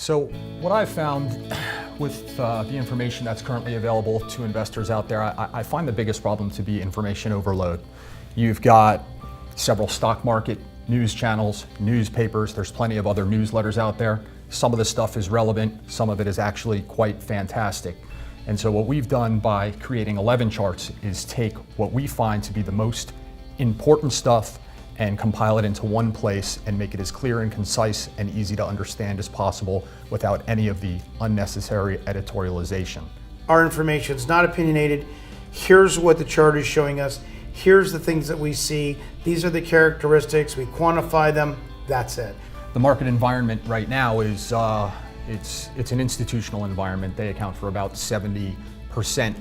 So what I've found with the information that's currently available to investors out there, I find the biggest problem to be information overload. You've got several stock market news channels, newspapers, there's plenty of other newsletters out there. Some of the stuff is relevant, some of it is actually quite fantastic. And so what we've done by creating 11 charts is take what we find to be the most important stuff and compile it into one place and make it as clear and concise and easy to understand as possible without any of the unnecessary editorialization. Our information is not opinionated. Here's what the chart is showing us. Here's the things that we see. These are the characteristics. We quantify them. That's it. The market environment right now is it's an institutional environment. They account for about 70%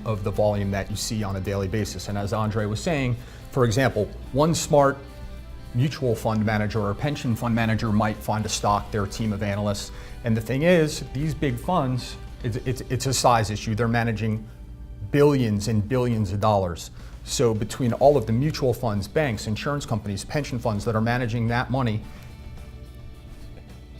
of the volume that you see on a daily basis. And as Andre was saying, for example, one smart mutual fund manager or pension fund manager might find a stock, their team of analysts. And the thing is, these big funds, it's a size issue. They're managing billions and billions of dollars. So between all of the mutual funds, banks, insurance companies, pension funds that are managing that money,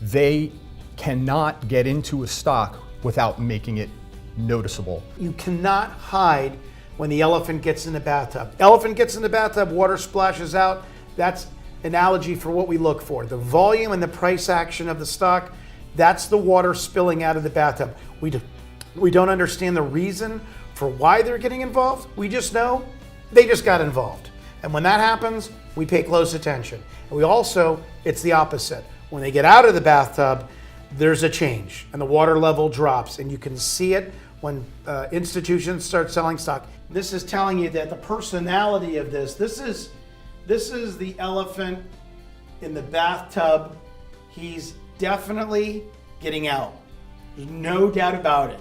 they cannot get into a stock without making it noticeable. You cannot hide when the elephant gets in the bathtub. Elephant gets in the bathtub, water splashes out. That's analogy for what we look for. The volume and the price action of the stock, that's the water spilling out of the bathtub. We don't understand the reason for why they're getting involved. We just know they just got involved. And when that happens, we pay close attention. And we also, it's the opposite. When they get out of the bathtub, there's a change and the water level drops, and you can see it when institutions start selling stock. This is telling you that the personality of this is the elephant in the bathtub. He's definitely getting out. There's no doubt about it.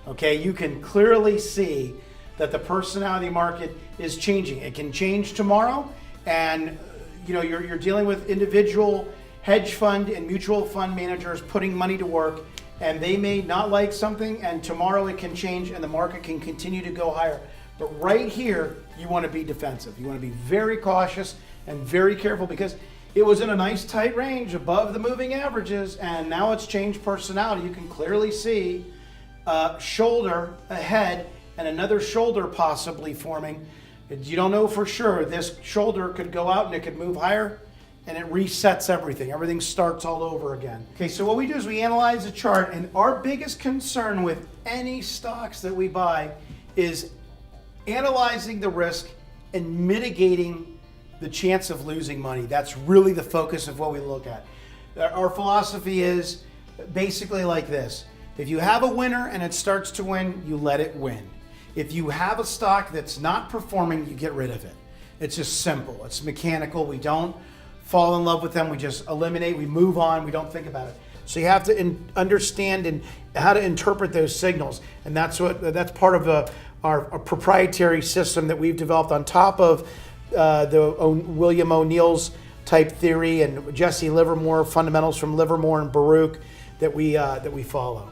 Okay, you can clearly see that the personality market is changing. It can change tomorrow, and you're dealing with individual hedge fund and mutual fund managers putting money to work, and they may not like something, and tomorrow it can change and the market can continue to go higher. But right here, you want to be defensive. You want to be very cautious and very careful, because it was in a nice tight range above the moving averages, and now it's changed personality. You can clearly see a shoulder ahead and another shoulder possibly forming. You don't know for sure. This shoulder could go out and it could move higher, and it resets everything. Everything starts all over again. Okay, so what we do is we analyze the chart, and our biggest concern with any stocks that we buy is analyzing the risk and mitigating the chance of losing money. That's really the focus of what we look at. Our philosophy is basically like this. If you have a winner and it starts to win, you let it win. If you have a stock that's not performing, you get rid of it. It's just simple. It's mechanical. We don't fall in love with them. We just eliminate, we move on, we don't think about it. So you have to understand and how to interpret those signals. And that's part of our proprietary system that we've developed on top of William O'Neill's type theory and Jesse Livermore, fundamentals from Livermore and Baruch that we follow.